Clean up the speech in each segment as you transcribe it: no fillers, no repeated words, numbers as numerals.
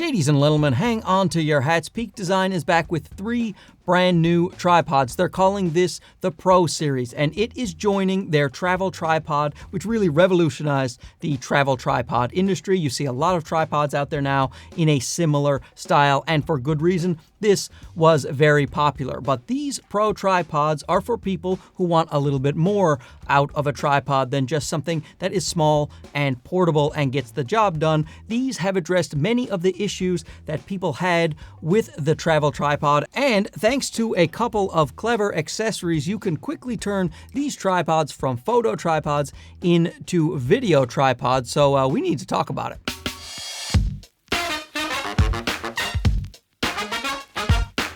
Ladies and gentlemen, hang on to your hats. Peak Design is back with 3 brand new tripods. They're calling this the Pro Series, and it is joining their travel tripod, which really revolutionized the travel tripod industry. You see a lot of tripods out there now in a similar style, and for good reason. This was very popular, but these Pro tripods are for people who want a little bit more out of a tripod than just something that is small and portable and gets the job done. These have addressed many of the issues that people had with the travel tripod, and thanks to a couple of clever accessories, you can quickly turn these tripods from photo tripods into video tripods, so we need to talk about it.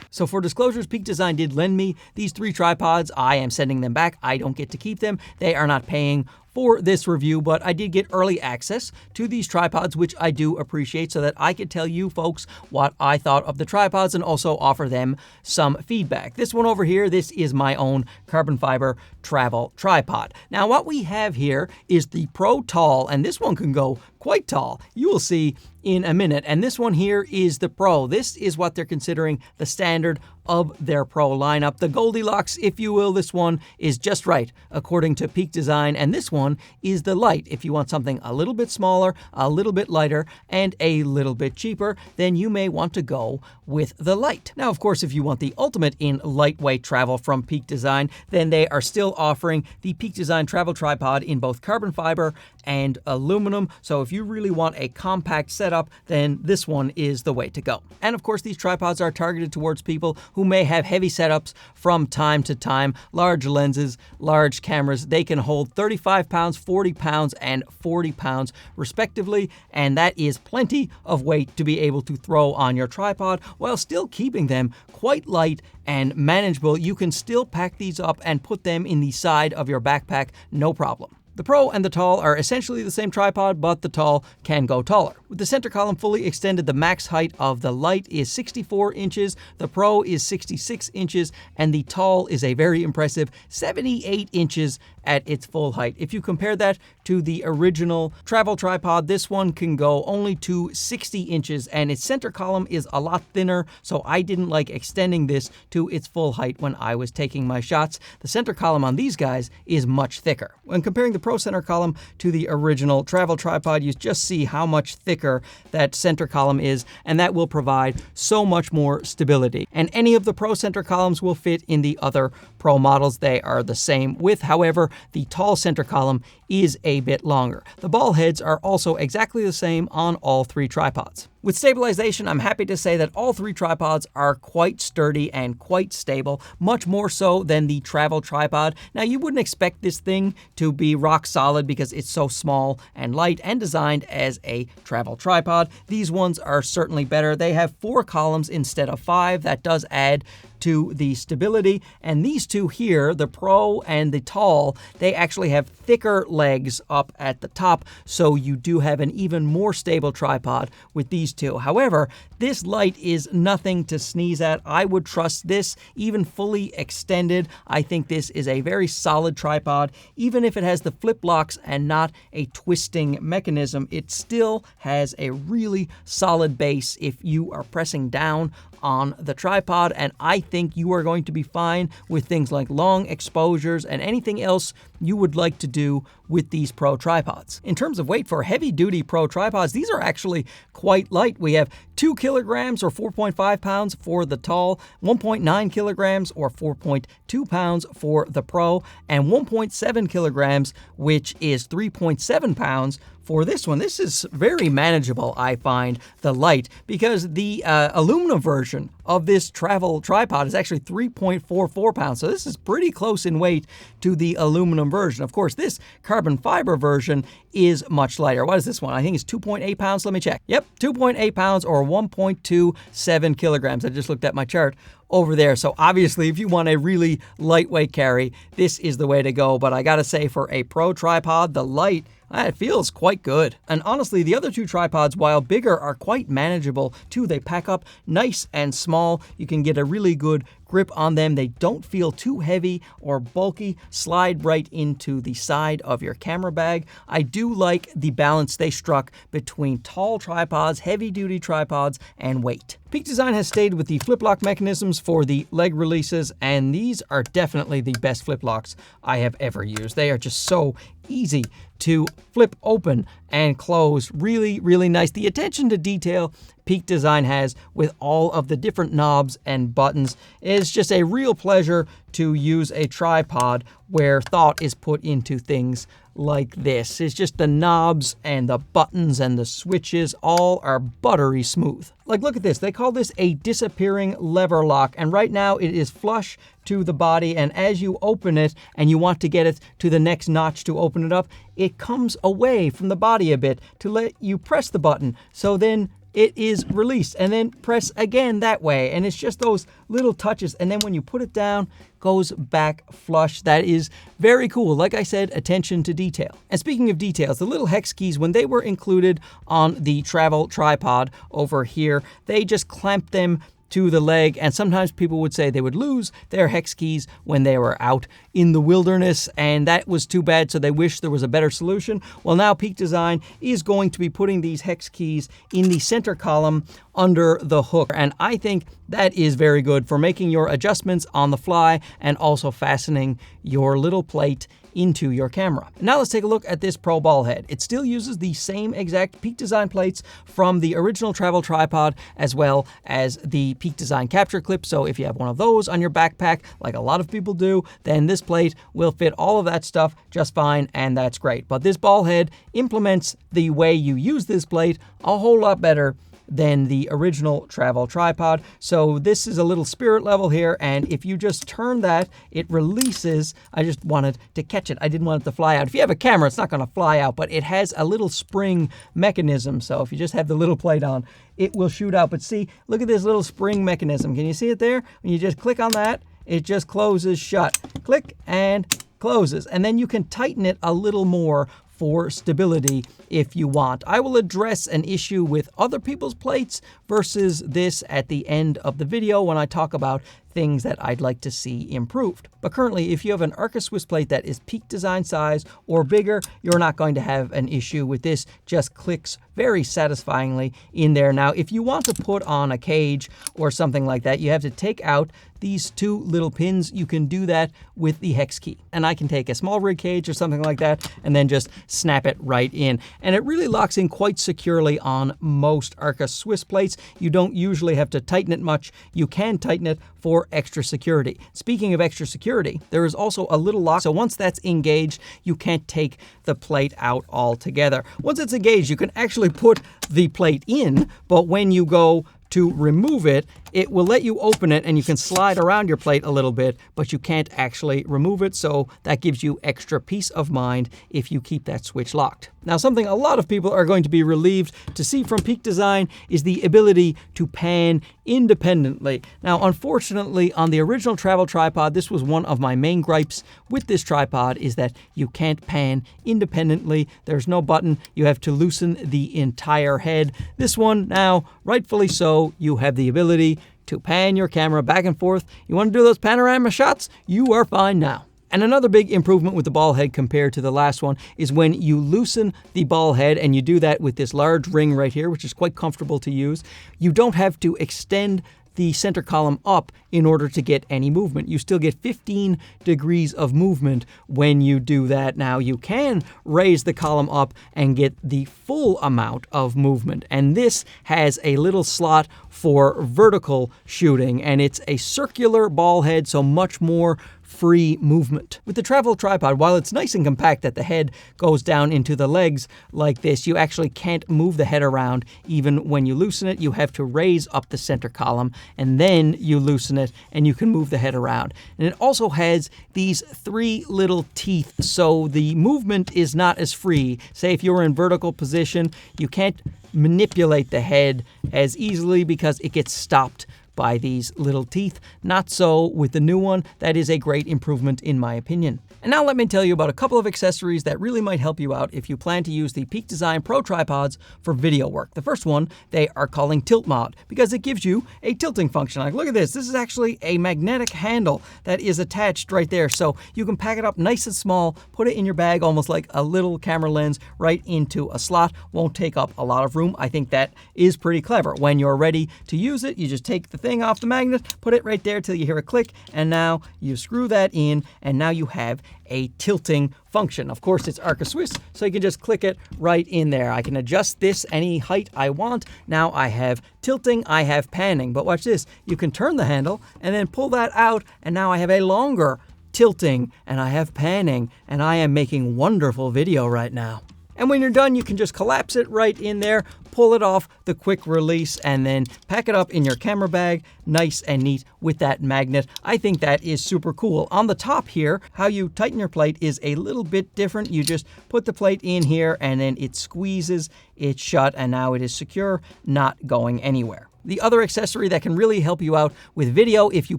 So for disclosures, Peak Design did lend me these 3 tripods. I am sending them back. I don't get to keep them. They are not paying for this review, but I did get early access to these tripods, which I do appreciate, so that I could tell you folks what I thought of the tripods and also offer them some feedback. This one over here, this is my own carbon fiber travel tripod. Now what we have here is the Pro Tall, and this one can go quite tall. You will see in a minute. And this one here is the Pro. This is what they're considering the standard of their Pro lineup. The Goldilocks, if you will. This one is just right, according to Peak Design. And this one is the Light. If you want something a little bit smaller, a little bit lighter, and a little bit cheaper, then you may want to go with the Light. Now, of course, if you want the ultimate in lightweight travel from Peak Design, then they are still offering the Peak Design travel tripod in both carbon fiber and aluminum. So if you really want a compact setup, then this one is the way to go. And of course, these tripods are targeted towards people who may have heavy setups from time to time, large lenses, large cameras. They can hold 35 pounds, 40 pounds, and 40 pounds respectively, and that is plenty of weight to be able to throw on your tripod while still keeping them quite light and manageable. You can still pack these up and put them in the side of your backpack, no problem. The Pro and the Tall are essentially the same tripod, but the Tall can go taller. With the center column fully extended, the max height of the Light is 64 inches, the Pro is 66 inches, and the Tall is a very impressive 78 inches at its full height. If you compare that to the original travel tripod, this one can go only to 60 inches, and its center column is a lot thinner, so I didn't like extending this to its full height when I was taking my shots. The center column on these guys is much thicker. When comparing the Pro center column to the original travel tripod, you just see how much thicker that center column is, and that will provide so much more stability. And any of the Pro center columns will fit in the other Pro models. They are the same width. However, the Tall center column is a bit longer. The ball heads are also exactly the same on all 3 tripods. With stabilization, I'm happy to say that all 3 tripods are quite sturdy and quite stable, much more so than the travel tripod. Now, you wouldn't expect this thing to be rock solid because it's so small and light and designed as a travel tripod. These ones are certainly better. They have 4 columns instead of 5. That does add to the stability. And these 2 here, the Pro and the Tall, they actually have thicker legs up at the top, so you do have an even more stable tripod with these 2. However, this Light is nothing to sneeze at. I would trust this even fully extended. I think this is a very solid tripod. Even if it has the flip locks and not a twisting mechanism, it still has a really solid base if you are pressing down on the tripod, and I think you are going to be fine with things like long exposures and anything else you would like to do with these Pro tripods. In terms of weight for heavy-duty Pro tripods, these are actually quite light. We have 2 kilograms or 4.5 pounds for the Tall, 1.9 kilograms or 4.2 pounds for the Pro, and 1.7 kilograms, which is 3.7 pounds for this one. This is very manageable, I find, the Light, because the aluminum version of this travel tripod is actually 3.44 pounds. So this is pretty close in weight to the aluminum version. Of course, this carbon fiber version is much lighter. What is this one? I think it's 2.8 pounds. Let me check. Yep, 2.8 pounds or 1.27 kilograms. I just looked at my chart over there. So obviously, if you want a really lightweight carry, this is the way to go. But I gotta say, for a Pro tripod, the Light, It feels quite good. And honestly, the other two tripods, while bigger, are quite manageable too. They pack up nice and small. You can get a really good grip on them. They don't feel too heavy or bulky, slide right into the side of your camera bag. I do like the balance they struck between tall tripods, heavy-duty tripods, and weight. Peak Design has stayed with the flip lock mechanisms for the leg releases, and these are definitely the best flip locks I have ever used. They are just so easy to flip open and close. Really, really nice. The attention to detail Peak Design has with all of the different knobs and buttons is just a real pleasure to use a tripod where thought is put into things like this. It's just the knobs and the buttons and the switches all are buttery smooth. Like, look at this. They call this a disappearing lever lock, and right now it is flush to the body, and as you open it and you want to get it to the next notch to open it up, it comes away from the body a bit to let you press the button. So then it is released, and then press again that way. And it's just those little touches. And then when you put it down, goes back flush. That is very cool. Like I said, attention to detail. And speaking of details, the little hex keys, when they were included on the travel tripod over here, they just clamped them to the leg, and sometimes people would say they would lose their hex keys when they were out in the wilderness, and that was too bad, so they wish there was a better solution. Well, now Peak Design is going to be putting these hex keys in the center column under the hook, and I think that is very good for making your adjustments on the fly and also fastening your little plate into your camera. Now let's take a look at this Pro ball head. It still uses the same exact Peak Design plates from the original travel tripod, as well as the Peak Design capture clip. So if you have one of those on your backpack, like a lot of people do, then this plate will fit all of that stuff just fine, and that's great. But this ball head implements the way you use this plate a whole lot better than the original travel tripod. So this is a little spirit level here, and if you just turn that, it releases. I just wanted to catch it. I didn't want it to fly out. If you have a camera, it's not going to fly out, but it has a little spring mechanism. So if you just have the little plate on, it will shoot out. But see, look at this little spring mechanism. Can you see it there? When you just click on that, it just closes shut. Click and closes. And then you can tighten it a little more for stability if you want. I will address an issue with other people's plates versus this at the end of the video when I talk about things that I'd like to see improved. But currently, if you have an Arca Swiss plate that is Peak Design size or bigger, you're not going to have an issue with this. Just clicks very satisfyingly in there. Now, if you want to put on a cage or something like that, you have to take out these two little pins. You can do that with the hex key. And I can take a small rig cage or something like that and then just snap it right in. And it really locks in quite securely on most Arca Swiss plates. You don't usually have to tighten it much. You can tighten it for extra security. Speaking of extra security, there is also a little lock. So once that's engaged, you can't take the plate out altogether. Once it's engaged, you can actually put the plate in, but when you go to remove it, it will let you open it and you can slide around your plate a little bit, but you can't actually remove it. So that gives you extra peace of mind if you keep that switch locked. Now, something a lot of people are going to be relieved to see from Peak Design is the ability to pan independently. Now, unfortunately, on the original travel tripod, this was one of my main gripes with this tripod, is that you can't pan independently. There's no button. You have to loosen the entire head. This one now, rightfully so, you have the ability to pan your camera back and forth. You want to do those panorama shots? You are fine now. And another big improvement with the ball head compared to the last one is when you loosen the ball head, and you do that with this large ring right here, which is quite comfortable to use. You don't have to extend the center column up in order to get any movement. You still get 15 degrees of movement when you do that. Now, you can raise the column up and get the full amount of movement. And this has a little slot for vertical shooting, and it's a circular ball head, so much more free movement. With the travel tripod, while it's nice and compact that the head goes down into the legs like this, you actually can't move the head around even when you loosen it. You have to raise up the center column and then you loosen it and you can move the head around. And it also has these three little teeth, so the movement is not as free. Say if you're in vertical position, you can't manipulate the head as easily because it gets stopped by these little teeth. Not so with the new one. That is a great improvement in my opinion. And now let me tell you about a couple of accessories that really might help you out if you plan to use the Peak Design Pro tripods for video work. The first one, they are calling Tilt Mod because it gives you a tilting function. Like, look at this. This is actually a magnetic handle that is attached right there. So you can pack it up nice and small, put it in your bag almost like a little camera lens right into a slot. Won't take up a lot of room. I think that is pretty clever. When you're ready to use it, you just take the thing off the magnet, put it right there till you hear a click, and now you screw that in, and now you have a tilting function. Of course, it's Arca Swiss, so you can just click it right in there. I can adjust this any height I want. Now I have tilting, I have panning, but watch this. You can turn the handle and then pull that out, and now I have a longer tilting, and I have panning, and I am making wonderful video right now. And when you're done, you can just collapse it right in there, pull it off the quick release, and then pack it up in your camera bag, nice and neat with that magnet. I think that is super cool. On the top here, how you tighten your plate is a little bit different. You just put the plate in here and then it squeezes it shut, and now it is secure, not going anywhere. The other accessory that can really help you out with video if you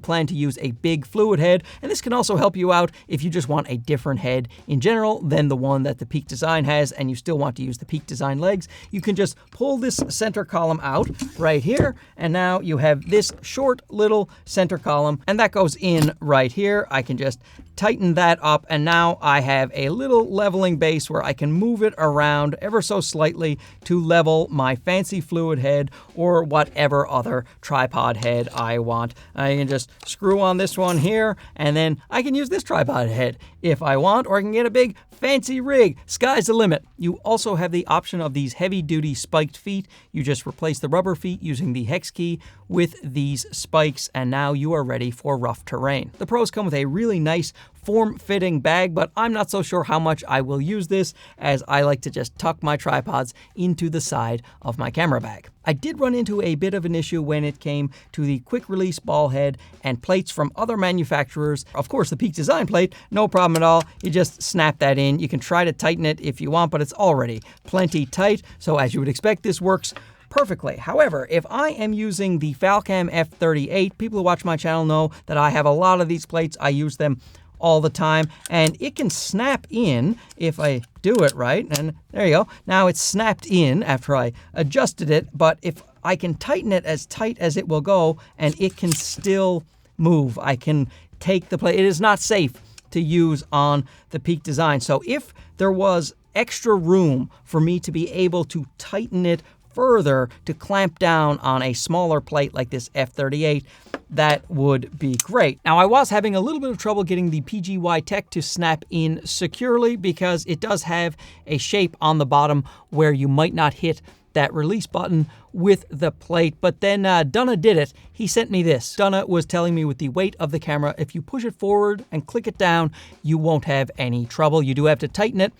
plan to use a big fluid head, and this can also help you out if you just want a different head in general than the one that the Peak Design has and you still want to use the Peak Design legs, you can just pull this center column out right here, and now you have this short little center column, and that goes in right here. I can just tighten that up, and now I have a little leveling base where I can move it around ever so slightly to level my fancy fluid head or whatever other tripod head I want. I can just screw on this one here, and then I can use this tripod head if I want, or I can get a big fancy rig. Sky's the limit. You also have the option of these heavy-duty spiked feet. You just replace the rubber feet using the hex key with these spikes, and now you are ready for rough terrain. The Pros come with a really nice form-fitting bag, but I'm not so sure how much I will use this, as I like to just tuck my tripods into the side of my camera bag. I did run into a bit of an issue when it came to the quick release ball head and plates from other manufacturers. Of course, the Peak Design plate, no problem at all. You just snap that in. You can try to tighten it if you want, but it's already plenty tight. So as you would expect, this works perfectly. However, if I am using the Falcam F38, people who watch my channel know that I have a lot of these plates. I use them all the time, and it can snap in if I do it right, and there you go. Now it's snapped in after I adjusted it, but if I can tighten it as tight as it will go, and it can still move. I can take the plate. It is not safe to use on the Peak Design. So if there was extra room for me to be able to tighten it further to clamp down on a smaller plate like this F38, that would be great. Now, I was having a little bit of trouble getting the PGY Tech to snap in securely because it does have a shape on the bottom where you might not hit that release button with the plate. But then Dunna did it. He sent me this. Dunna was telling me with the weight of the camera, if you push it forward and click it down, you won't have any trouble. You do have to tighten it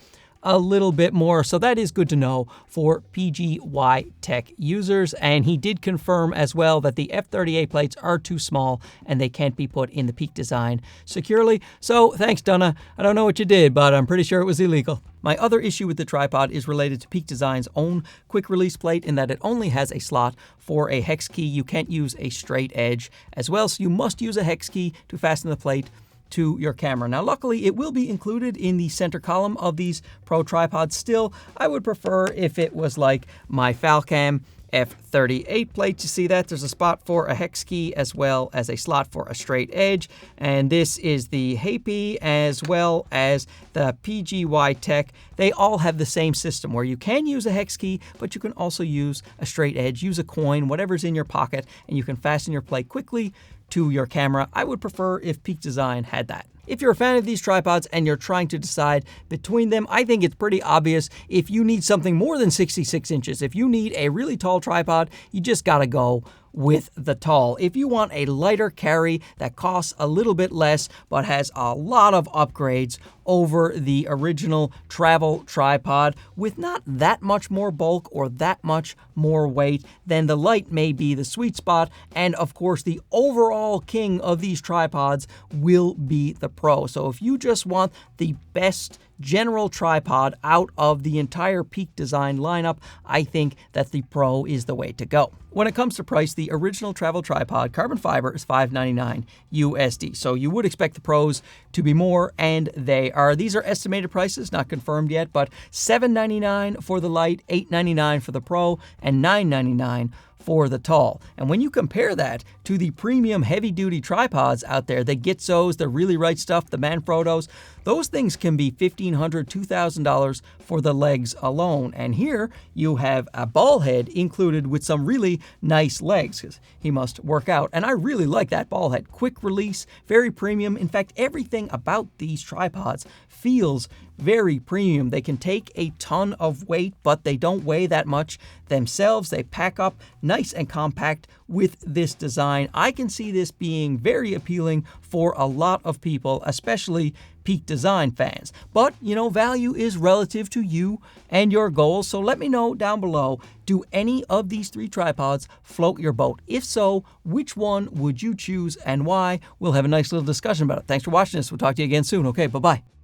a little bit more, so that is good to know for PGY Tech users. And he did confirm as well that the F38 plates are too small and they can't be put in the Peak Design securely. So thanks, Dunna. I don't know what you did, but I'm pretty sure it was illegal. My other issue with the tripod is related to Peak Design's own quick release plate in that it only has a slot for a hex key. You can't use a straight edge as well, so you must use a hex key to fasten the plate to your camera. Now, luckily, it will be included in the center column of these Pro tripods. Still, I would prefer if it was like my Falcam F38 plate. You see that? There's a spot for a hex key as well as a slot for a straight edge. And this is the HP as well as the PGY Tech. They all have the same system where you can use a hex key, but you can also use a straight edge, use a coin, whatever's in your pocket, and you can fasten your plate quickly to your camera. I would prefer if Peak Design had that. If you're a fan of these tripods and you're trying to decide between them, I think it's pretty obvious if you need something more than 66 inches. If you need a really tall tripod, you just gotta go with the tall. If you want a lighter carry that costs a little bit less but has a lot of upgrades over the original travel tripod with not that much more bulk or that much more weight, then the light may be the sweet spot. And of course, the overall king of these tripods will be the Pro. So if you just want the best general tripod out of the entire Peak Design lineup, I think that the Pro is the way to go. When it comes to price, the original travel tripod carbon fiber is $599 USD. So you would expect the Pros to be more, and they are. These are estimated prices, not confirmed yet, but $799 for the light, $899 for the Pro, and $999 for the tall. And when you compare that to the premium heavy-duty tripods out there, the Gitzos, the Really Right Stuff, the Manfrottos, those things can be $1,500, $2,000 for the legs alone. And here you have a ball head included with some really nice legs, because he must work out. And I really like that ball head. Quick release, very premium. In fact, everything about these tripods feels very premium. They can take a ton of weight, but they don't weigh that much themselves. They pack up nice and compact with this design. I can see this being very appealing for a lot of people, especially Peak Design fans. But, value is relative to you and your goals. So let me know down below, do any of these three tripods float your boat? If so, which one would you choose and why? We'll have a nice little discussion about it. Thanks for watching this. We'll talk to you again soon. Okay, bye-bye.